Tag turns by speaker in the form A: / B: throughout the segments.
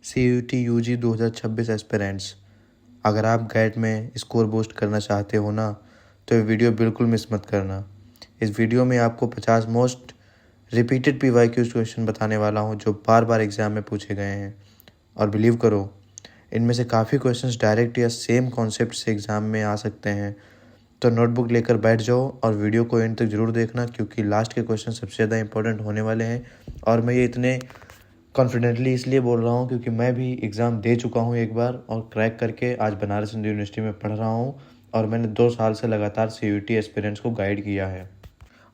A: CUT UG 2026 aspirants, अगर आप gate में स्कोर बूस्ट करना चाहते हो ना, तो ये वीडियो बिल्कुल मिस मत करना। इस वीडियो में आपको 50 मोस्ट रिपीटेड PYQ क्वेश्चन बताने वाला हूँ जो बार बार एग्ज़ाम में पूछे गए हैं। और बिलीव करो, इनमें से काफ़ी क्वेश्चंस डायरेक्ट या सेम कॉन्सेप्ट से एग्ज़ाम में आ सकते हैं। तो नोटबुक लेकर बैठ जाओ और वीडियो को एंड तक ज़रूर देखना, क्योंकि लास्ट के क्वेश्चन सबसे ज़्यादा इंपॉर्टेंट होने वाले हैं। और मैं ये इतने कॉन्फिडेंटली इसलिए बोल रहा हूँ क्योंकि मैं भी एग्ज़ाम दे चुका हूँ एक बार, और क्रैक करके आज बनारस हिंदू यूनिवर्सिटी में पढ़ रहा हूँ। और मैंने 2 साल से लगातार CUT एस्पिरेंट्स को गाइड किया है।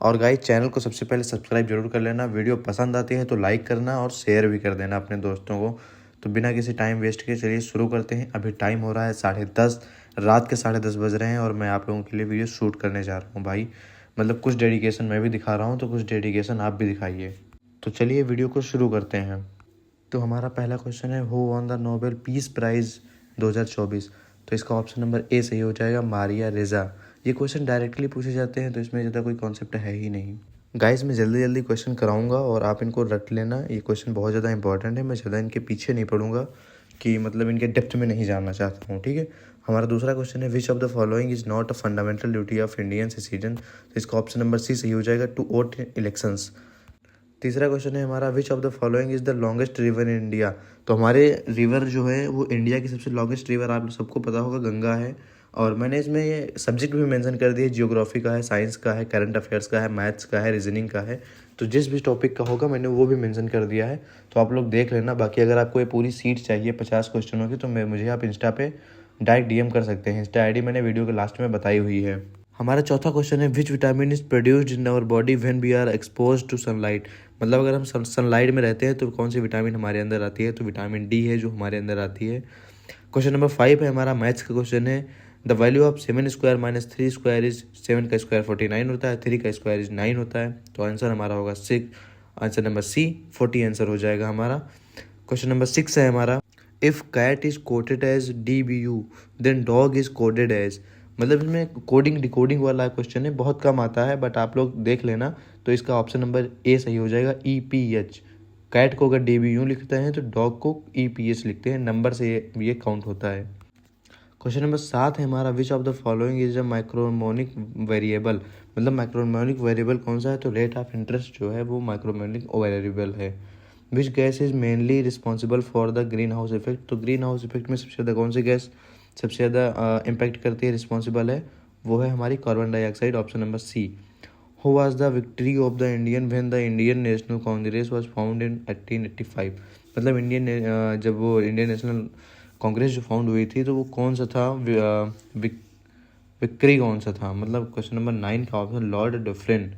A: और गाइस, चैनल को सबसे पहले सब्सक्राइब जरूर कर लेना। वीडियो पसंद आती है तो लाइक करना और शेयर भी कर देना अपने दोस्तों को। तो बिना किसी टाइम वेस्ट के चलिए शुरू करते हैं। अभी टाइम हो रहा है 10:30, रात के 10:30 बज रहे हैं और मैं आप लोगों के लिए वीडियो शूट करने जा रहा हूँ भाई। मतलब कुछ डेडिकेशन मैं भी दिखा रहा हूँ, तो कुछ डेडिकेशन आप भी दिखाइए। तो चलिए वीडियो को शुरू करते हैं। तो हमारा पहला क्वेश्चन है, who won the Nobel peace prize 2024। तो इसका ऑप्शन नंबर ए सही हो जाएगा, मारिया रेजा। ये क्वेश्चन डायरेक्टली पूछे जाते हैं तो इसमें ज़्यादा कोई कॉन्सेप्ट है ही नहीं। गाइस, मैं जल्दी जल्दी क्वेश्चन कराऊंगा और आप इनको रट लेना। ये क्वेश्चन बहुत ज़्यादा इंपॉर्टेंट है। मैं ज़्यादा इनके पीछे नहीं पढ़ूंगा कि मतलब इनके डेप्थ में नहीं जानना चाहता हूँ, ठीक है। हमारा दूसरा क्वेश्चन है, which of the following is not a fundamental duty of Indian citizen. तो इसका ऑप्शन नंबर सी सही हो जाएगा, टू वोट इन इलेक्शंस। तीसरा क्वेश्चन है हमारा, which of the following is the longest river in India. तो हमारे रिवर जो है वो इंडिया की सबसे लॉन्गेस्ट रिवर आप सबको पता होगा, गंगा है। और मैंने इसमें ये सब्जेक्ट भी मेंशन कर दिए, जियोग्राफी का है, साइंस का है, करंट अफेयर्स का है, मैथ्स का है, रीजनिंग का है। तो जिस भी टॉपिक का होगा मैंने वो भी मेंशन कर दिया है, तो आप लोग देख लेना। बाकी अगर आपको ये पूरी सीट चाहिए 50 क्वेश्चनों की, तो मुझे आप इंस्टा पे डायरेक्ट DM कर सकते हैं। इंस्टा ID मैंने वीडियो के लास्ट में बताई हुई है। हमारा चौथा क्वेश्चन है, which vitamin is produced in our body when we are expose to sunlight. मतलब अगर हम सनलाइट में रहते हैं तो कौन सी विटामिन हमारे अंदर आती है। तो विटामिन D है जो हमारे अंदर आती है। क्वेश्चन नंबर 5 है हमारा, मैथ्स का क्वेश्चन है, the value of 7 square minus 3 square is, 7 का स्क्वायर 49 होता है, 3 का स्क्वायर इज 9 होता है। तो आंसर हमारा होगा 6, आंसर नंबर C 40 आंसर हो जाएगा हमारा। क्वेश्चन नंबर 6 है हमारा, if cat is coded as DBU then dog is coded as. मतलब इसमें कोडिंग डिकोडिंग वाला क्वेश्चन है, बहुत कम आता है, बट आप लोग देख लेना। तो इसका ऑप्शन नंबर ए सही हो जाएगा, EPH। कैट को अगर DBU लिखते हैं तो डॉग को EPH लिखते हैं, नंबर से ये काउंट होता है। क्वेश्चन नंबर 7 है हमारा, which of the following is a microeconomic variable. मतलब माइक्रोमोनिक वेरिएबल कौन सा है। तो रेट ऑफ इंटरेस्ट जो है वो माइक्रोमोनिक वेरिएबल है। Which gas is mainly responsible for the green house effect. तो ग्रीन हाउस इफेक्ट में सबसे ज़्यादा कौन सी गैस सबसे ज़्यादा इम्पैक्ट करती है, रिस्पॉन्सिबल है, वो है हमारी carbon dioxide, option number C। Who was the victory of the Indian when the Indian national Congress was found in 1885। मतलब जब वो इंडियन नेशनल कांग्रेस जो फाउंड हुई थी तो वो कौन सा था, विक्ट्री कौन सा था। मतलब क्वेश्चन नंबर 9 का ऑप्शन लॉर्ड डफरिन,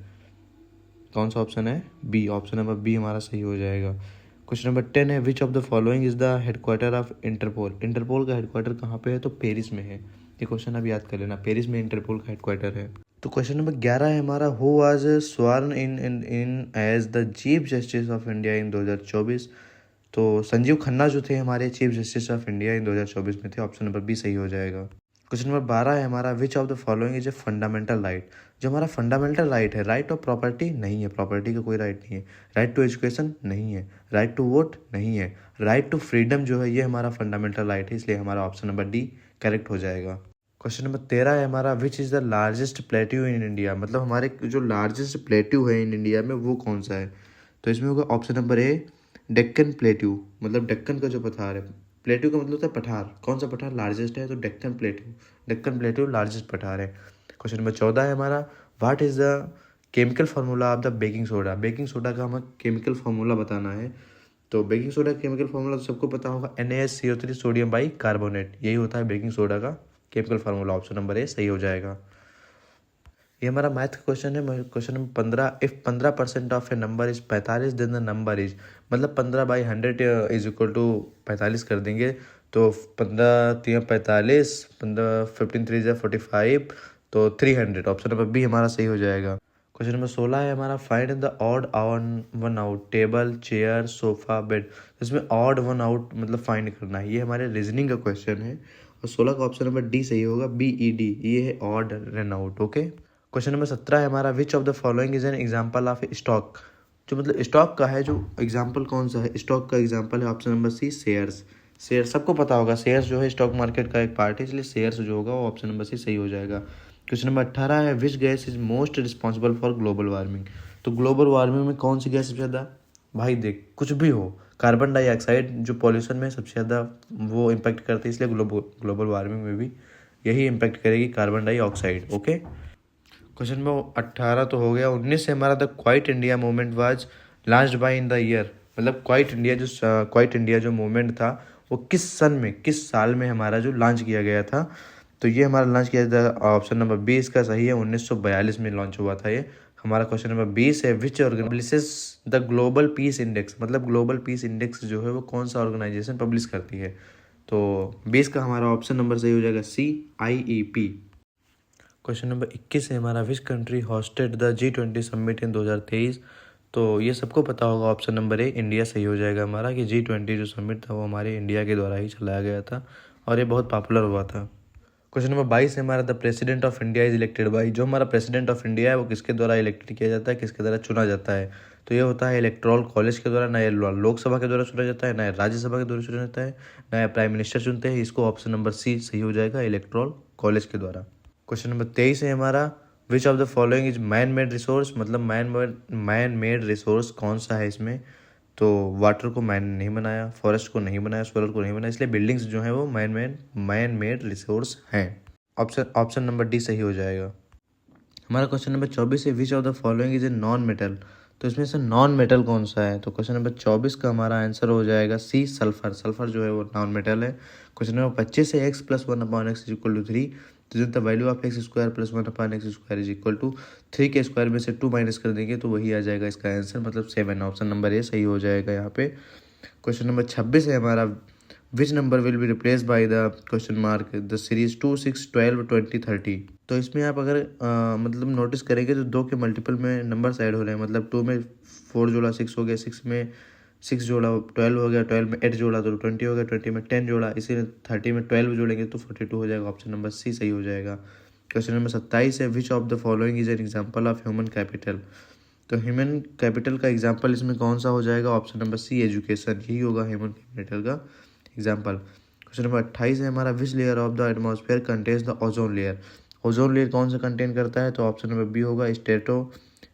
A: कौन सा ऑप्शन है, B। ऑप्शन नंबर B हमारा सही हो जाएगा। क्वेश्चन नंबर 10 है, which of the following is the headquarter of Interpol. Interpol का हेडक्वार्टर कहाँ पे है। तो पेरिस में है। ये क्वेश्चन अब याद कर लेना, पेरिस में इंटरपोल का हेडक्वार्टर है। तो क्वेश्चन नंबर 11 है हमारा, who was sworn in as the chief justice of India in 2024। तो संजीव खन्ना जो थे हमारे chief justice of India in 2024 में थे, ऑप्शन नंबर B सही हो जाएगा। क्वेश्चन नंबर 12 है हमारा, which of the following is a fundamental right. जो हमारा फंडामेंटल राइट है, राइट ऑफ प्रॉपर्टी नहीं है, प्रॉपर्टी का कोई राइट नहीं है। राइट टू एजुकेशन नहीं है, राइट टू वोट नहीं है, राइट टू फ्रीडम जो है ये हमारा फंडामेंटल राइट है, इसलिए हमारा ऑप्शन नंबर D करेक्ट हो जाएगा। क्वेश्चन नंबर 13 है हमारा, which is the largest plateau in India. मतलब हमारे जो लार्जेस्ट प्लेट्यू है इन इंडिया में वो कौन सा है। तो इसमें होगा option number A, Deccan plateau. मतलब डेक्कन का जो पठार है, प्लेट्यू का मतलब होता है पठार, कौन सा पठार लार्जेस्ट है। तो Deccan plateau, Deccan plateau largest पठार है। क्वेश्चन नंबर 14 है हमारा, what is the chemical formula of the baking soda. Baking soda का हमें केमिकल फार्मूला बताना है। तो बेकिंग सोडा का केमिकल फार्मूला तो सबको पता होगा, NaSCO3 सोडियम बाई कार्बोनेट, यही होता है बेकिंग सोडा का chemical formula, option number A सही हो जाएगा। ये हमारा मैथ का क्वेश्चन है, question number 15, if 15% of a number is 45 then the number is. मतलब 15/100 इज इक्वल टू 45 कर देंगे, तो 15 3 45, 15 15 3 45, तो 300, ऑप्शन नंबर B हमारा सही हो जाएगा। क्वेश्चन नंबर 16 है हमारा, find the odd one out table chair sofa bed. इसमें ऑड वन आउट मतलब फाइंड करना है, ये हमारे रीजनिंग का क्वेश्चन है। और 16 का ऑप्शन नंबर D सही होगा, BED, ये है odd run out. Okay, question number 17 है हमारा, which of the following is an example of stock. जो मतलब स्टॉक का है, जो एग्जाम्पल कौन सा है, स्टॉक का एग्जाम्पल है option number C shares. Share सबको पता होगा, शेयर्स जो है स्टॉक मार्केट का एक पार्ट है, इसलिए शेयर्स जो होगा वो ऑप्शन नंबर सी सही हो जाएगा। क्वेश्चन नंबर 18 है, which gas is most responsible for global warming. तो ग्लोबल वार्मिंग में कौन सी गैस सबसे ज़्यादा, भाई देख कुछ भी हो, कार्बन डाइऑक्साइड जो पॉल्यूशन में सबसे ज़्यादा वो इम्पैक्ट करती है, इसलिए ग्लोबल वार्मिंग में भी यही इम्पैक्ट करेगी, carbon dioxide. Okay, question number 18 तो हो गया। 19 से हमारा the quite India movement was launched by in the year, मतलब क्वाइट इंडिया जो मूवमेंट था वो किस सन में, किस साल में हमारा जो लॉन्च किया गया था। तो ये हमारा लॉन्च किया था, ऑप्शन नंबर 20 का सही है, 1942 में लॉन्च हुआ था ये हमारा। क्वेश्चन नंबर 20 है, which organises the global peace index, मतलब ग्लोबल पीस इंडेक्स जो है वो कौन सा ऑर्गेनाइजेशन पब्लिश करती है। तो 20 का हमारा ऑप्शन नंबर सही हो जाएगा CIEP। क्वेश्चन नंबर 21 है हमारा, which country hosted the G20 summit in 2023। तो ये सबको पता होगा, ऑप्शन नंबर ए इंडिया सही हो जाएगा हमारा, कि G20 जो समिट था वो हमारे इंडिया के द्वारा ही चलाया गया था और ये बहुत पॉपुलर हुआ था। क्वेश्चन नंबर 22 है हमारा, the president of India is elected by. जो हमारा प्रेसिडेंट ऑफ इंडिया है वो किसके द्वारा इलेक्टेड किया जाता है, किसके द्वारा चुना जाता है। तो ये होता है इलेक्टोरल कॉलेज के द्वारा, ना ये लोकसभा के द्वारा चुना जाता है, ना राज्यसभा के द्वारा चुना जाता है, ना प्राइम मिनिस्टर चुनते हैं इसको। ऑप्शन नंबर सी सही हो जाएगा, इलेक्टोरल कॉलेज के द्वारा। क्वेश्चन नंबर 23 है हमारा, which of the following is man made resource, मतलब मैन मेड रिसोर्स कौन सा है इसमें। तो वाटर को मैन ने नहीं बनाया, फॉरेस्ट को नहीं बनाया, सोलर को नहीं बनाया, इसलिए बिल्डिंग्स जो हैं वो मैन मेड रिसोर्स हैं। ऑप्शन नंबर डी सही हो जाएगा। हमारा क्वेश्चन नंबर 24 है, which of the following is a non metal. तो इसमें से नॉन मेटल कौन सा है। तो क्वेश्चन नंबर 24 का हमारा आंसर हो जाएगा सी सल्फर। सल्फर जो है वो नॉन मेटल है। क्वेश्चन नंबर 25 है, x plus 1/x is equal to 3। तो the value of x square plus 1/x square is equal to 3 के स्क्वायर में से 2 माइनस कर देंगे तो वही आ जाएगा इसका आंसर, मतलब 7। ऑप्शन नंबर ए सही हो जाएगा यहाँ पे। क्वेश्चन नंबर 26 है हमारा, which number will be replace by the question mark the series 2, 6, 12, 20, 30। तो इसमें आप अगर मतलब नोटिस करेंगे तो 2 के मल्टीपल में नंबर्स ऐड हो रहे हैं, मतलब 2 में 4 जोड़ा 6 हो गया, 6 में 6 जोड़ा 12 हो गया, 12 में 8 जोड़ा तो 20 हो गया, 20 में 10 जोड़ा, इसी 30 में 12 जोड़ेंगे तो 42 हो जाएगा। ऑप्शन नंबर सी सही हो जाएगा। क्वेश्चन नंबर 27 है, which of the following is an example of human capital. तो ह्यूमन कैपिटल का एग्जाम्पल इसमें कौन सा हो जाएगा। ऑप्शन नंबर सी एजुकेशन, यही होगा ह्यूमन कैपिटल का एग्जाम्पल। क्वेश्चन नंबर 28 है हमारा, which layer of the atmosphere contains the ozone layer. Ozone layer कौन सा कंटेन करता है। तो ऑप्शन नंबर बी होगा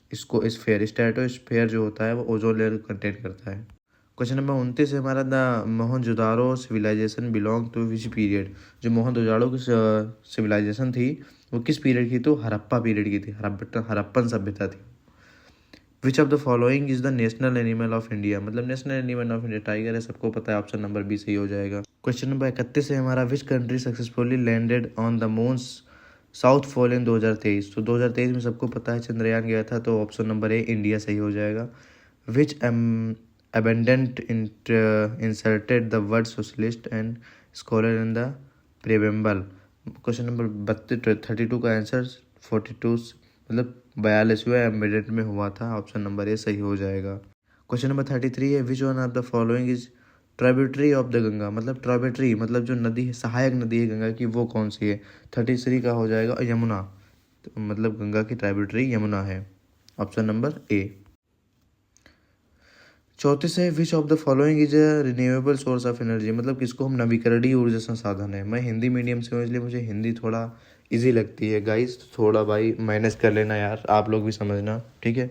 A: स्ट्रेटोस्फेयर जो होता है वो ओजोन लेयर को कंटेन करता है। क्वेश्चन नंबर 29 है हमारा, the Mohenjodaro civilisation belong to which period. जो मोहनजोदाड़ो की सिविलाइजेशन थी वो किस पीरियड की। तो हड़प्पा पीरियड की थी, हड़प्पन सभ्यता थी। Which of the following is the national animal of India, मतलब national animal of India tiger है, सबको पता है। ऑप्शन नंबर बी सही हो जाएगा। क्वेश्चन नंबर 31 है हमारा, which country successfully landed on the moon south pole in 2023। तो 2023 में सबको पता है चंद्रयान गया था, तो ऑप्शन नंबर ए इंडिया सही हो जाएगा। Which amendment inserted the word socialist and secular in the preamble. Question number 32 का आंसर 42 मतलब 42वें एम्बेडेड में हुआ था। ऑप्शन नंबर ए सही हो जाएगा। क्वेश्चन नंबर 33 है, which one of the following is tributary of the Ganga. मतलब ट्राइब्यूटरी मतलब जो नदी है, सहायक नदी है गंगा की, वो कौन सी है। 33 का हो जाएगा यमुना, तो मतलब गंगा की ट्राइब्यूटरी यमुना है। Option number A. 34 है, which of the following is a renewable source of energy. मतलब किसको हम नवीकरणीय ऊर्जा संसाधन है। मैं हिंदी मीडियम से हूँ इसलिए मुझे हिंदी थोड़ा इजी लगती है गाइस, थोड़ा भाई मैनेज कर लेना यार, आप लोग भी समझना, ठीक है।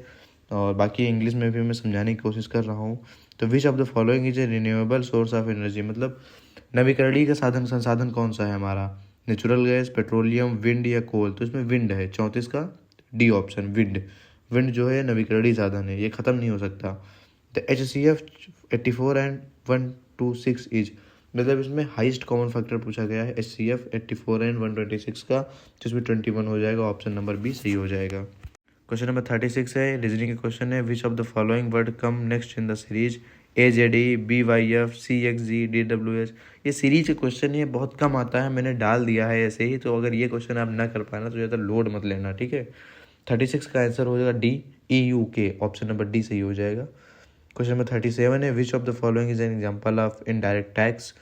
A: और बाकी इंग्लिश में भी मैं समझाने की कोशिश कर रहा हूँ। तो विच of the following is a renewable source of energy, मतलब नवीकरणीय का संसाधन कौन सा है हमारा। नेचुरल गैस, पेट्रोलियम, विंड या कोल। तो इसमें विंड है 34 का डी ऑप्शन, विंड। विंड जो है नवीकरणीय साधन है, ये ख़त्म नहीं हो सकता। द HCF 84 एंड 126 इज, मतलब इसमें हाईएस्ट कॉमन फैक्टर पूछा गया है HCF 84 एंड 126 का, जिसमें 21 हो जाएगा। ऑप्शन नंबर बी सही हो जाएगा। क्वेश्चन नंबर 36 है, रीजनिंग का क्वेश्चन है, which of the following word come next in the series AZE BYF CXG DWH। ये सीरीज का क्वेश्चन है, बहुत कम आता है, मैंने डाल दिया है ऐसे ही, तो अगर ये क्वेश्चन आप ना कर पाना तो ज़्यादा लोड मत लेना, ठीक है। 36 का आंसर हो जाएगा DEUK। ऑप्शन नंबर डी सही हो जाएगा। क्वेश्चन नंबर 37 है, which of the following is an example of indirect tax.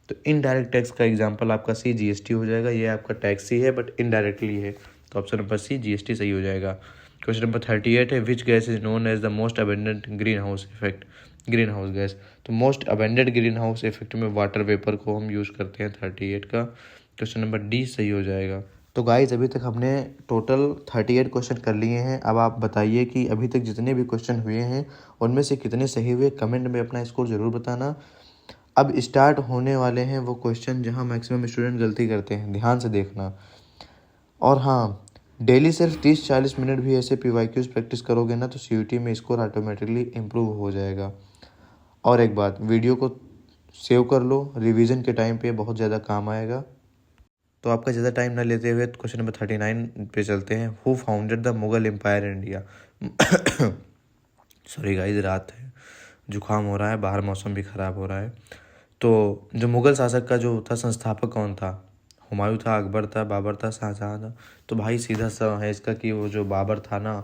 A: तो इनडायरेक्ट टैक्स का एग्जांपल आपका सी GST हो जाएगा। ये आपका टैक्स ही है बट इनडायरेक्टली है, तो ऑप्शन नंबर सी GST सही हो जाएगा। क्वेश्चन नंबर 38 है which gas is known as the most abundant greenhouse effect, greenhouse gas. तो most abundant greenhouse effect में वाटर वेपर को हम यूज़ करते हैं 38 का। क्वेश्चन नंबर डी सही हो जाएगा। तो गाइज अभी तक हमने टोटल 38 क्वेश्चन कर लिए हैं। अब आप बताइए कि अभी तक जितने भी क्वेश्चन हुए हैं उनमें से कितने सही हुए, कमेंट में अपना स्कोर ज़रूर बताना। अब स्टार्ट होने वाले हैं वो क्वेश्चन जहां मैक्सिमम स्टूडेंट गलती करते हैं, ध्यान से देखना। और हाँ, डेली सिर्फ 30-40 मिनट भी ऐसे PYQs प्रैक्टिस करोगे ना तो CUT में स्कोर ऑटोमेटिकली इम्प्रूव हो जाएगा। और एक बात, वीडियो को सेव कर लो, रिवीजन के टाइम पे बहुत ज़्यादा काम आएगा। तो आपका ज़्यादा टाइम ना लेते हुए क्वेश्चन नंबर 39 पे चलते हैं। Who founded the Mughal empire India. Sorry guys, रात है, जुकाम हो रहा है, बाहर मौसम भी ख़राब हो रहा है। तो जो मुगल शासक का जो था संस्थापक कौन था? हुमायूं था, अकबर था, बाबर था, शाहजहाँ था। तो भाई सीधा सा है इसका कि वो जो बाबर था ना,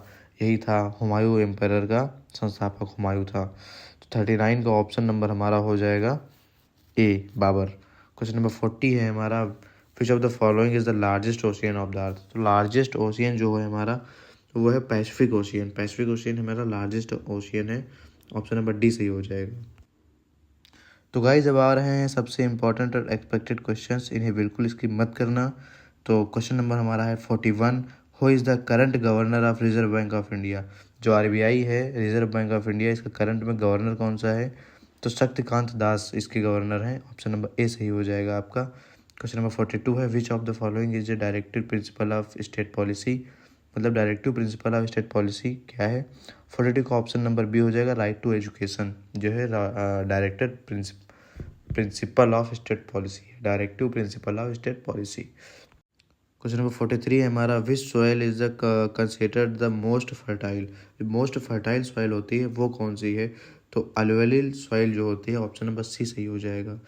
A: यही था हुमायूं एम्पायर का संस्थापक, हुमायूं था। तो 39 का ऑप्शन नंबर हमारा हो जाएगा ए, बाबर। क्वेश्चन नंबर 40 है हमारा which of the following is the largest ocean of the earth. तो लार्जेस्ट ओशियन जो है हमारा वो है पैसिफिक ओशियन। पैसिफिक ओशियन हमारा लार्जेस्ट ओशियन है। ऑप्शन नंबर डी सही हो जाएगा। तो गाइस अब आ रहे हैं सबसे इंपॉर्टेंट और एक्सपेक्टेड क्वेश्चंस, इन्हें बिल्कुल स्किप मत करना। तो क्वेश्चन नंबर हमारा है 41, who is the current governor of reserve bank of India. जो RBI है, रिजर्व बैंक ऑफ इंडिया, इसका करंट में गवर्नर कौन सा है? तो शक्तिकांत दास इसके गवर्नर हैं। ऑप्शन नंबर ए सही हो जाएगा आपका। क्वेश्चन नंबर 42 है which of the following is the directive principle of state policy. मतलब directive principle of state policy क्या है? 42 का ऑप्शन नंबर बी हो जाएगा, राइट टू एजुकेशन, जो है directed principal of state policy, directive principle of state policy. Question number 43 है हमारा विच soil is the considered the most fertile. Most fertile soil होती है वो कौन सी है? तो अल्वेलिल सॉइल जो होती है, ऑप्शन नंबर सी सही हो जाएगा।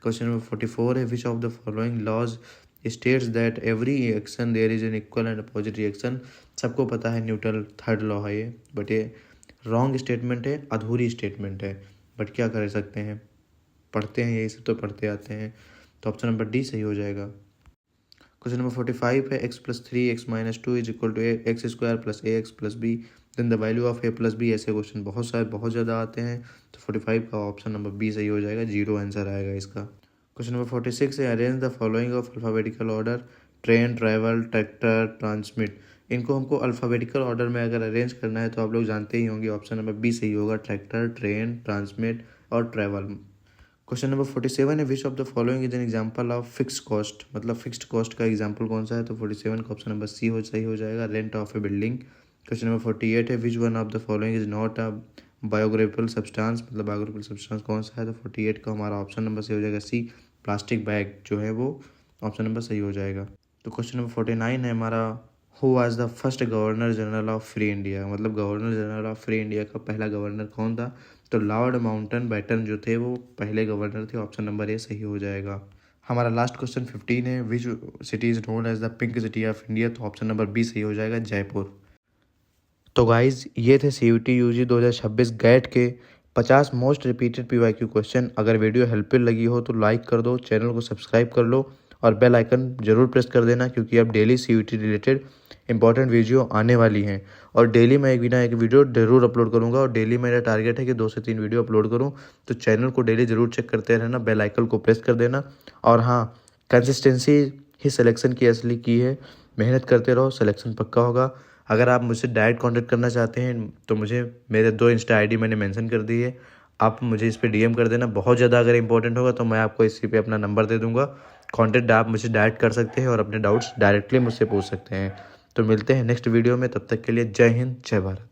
A: क्वेश्चन नंबर 44 है which of the following laws states that every action there is an equal and opposite reaction. सबको पता है न्यूटन थर्ड लॉ है ये, बट ये रॉन्ग स्टेटमेंट है, अधूरी स्टेटमेंट है, बट क्या कर सकते हैं, पढ़ते हैं, यही सब तो पढ़ते आते हैं। तो ऑप्शन नंबर डी सही हो जाएगा। क्वेश्चन नंबर 45 है x + 3x - 2 = x² + ax + b, then the value of a + b। ऐसे क्वेश्चन बहुत ज़्यादा आते हैं। तो 45 का ऑप्शन नंबर बी सही हो जाएगा, 0 आंसर आएगा इसका। क्वेश्चन नंबर 46 है arrange the following of alphabetical order, train, travel, tractor, transmit. इनको हमको अल्फ़ाबेटिकल ऑर्डर में अगर अरेंज करना है तो आप लोग जानते ही होंगे, ऑप्शन नंबर बी सही होगा, ट्रैक्टर, ट्रेन, ट्रांसमिट और ट्रैवल। क्वेश्चन नंबर 47 है which of the following is an example of fixed cost. मतलब फिक्स्ड कॉस्ट का एग्जांपल कौन सा है? तो 47 का ऑप्शन नंबर सी सही हो जाएगा, rent of a building. Question number 48 है which one of the following is not a biodegradable substance. मतलब बायोग्रेफिकल सब्सटेंस कौन सा है? तो 48 का हमारा ऑप्शन नंबर सही हो जाएगा सी, प्लास्टिक बैग जो है वो ऑप्शन नंबर सही हो जाएगा। तो क्वेश्चन नंबर 49 है हमारा who was the first governor general of free India. मतलब governor general of free India का पहला गवर्नर कौन था? तो लॉर्ड माउंटन बैटन जो थे वो पहले गवर्नर थे। ऑप्शन नंबर ए सही हो जाएगा। हमारा लास्ट क्वेश्चन 15 है which city is known as the pink city of India. तो ऑप्शन नंबर बी सही हो जाएगा, जयपुर। तो गाइज ये थे CUT UG 2026 गैट के 50 मोस्ट रिपीटेड PYQ क्वेश्चन। अगर वीडियो हेल्पफुल लगी हो तो लाइक कर दो, चैनल को सब्सक्राइब कर लो और बेल आइकन जरूर प्रेस कर देना, क्योंकि अब daily CUT related important video आने वाली हैं। और डेली मैं एक वीडियो जरूर अपलोड करूंगा और डेली मेरा टारगेट है कि 2 से 3 वीडियो अपलोड करूं। तो चैनल को डेली ज़रूर चेक करते रहना, बेल आइकन को प्रेस कर देना। और हाँ, कंसिस्टेंसी ही सिलेक्शन की असली की है, मेहनत करते रहो, सिलेक्शन पक्का होगा। अगर आप मुझसे डायरेक्ट कांटेक्ट करना चाहते हैं तो मुझे मेरे 2 इंस्टा ID मैंने मेंशन कर दी है, आप मुझे इस पे DM कर देना। बहुत ज़्यादा अगर इंपॉर्टेंट होगा तो मैं आपको इसी पे अपना नंबर दे दूंगा, कांटेक्ट आप मुझे डायरेक्ट कर सकते हैं और अपने डाउट्स डायरेक्टली मुझसे पूछ सकते हैं। तो मिलते हैं नेक्स्ट वीडियो में, तब तक के लिए जय हिंद, जय भारत।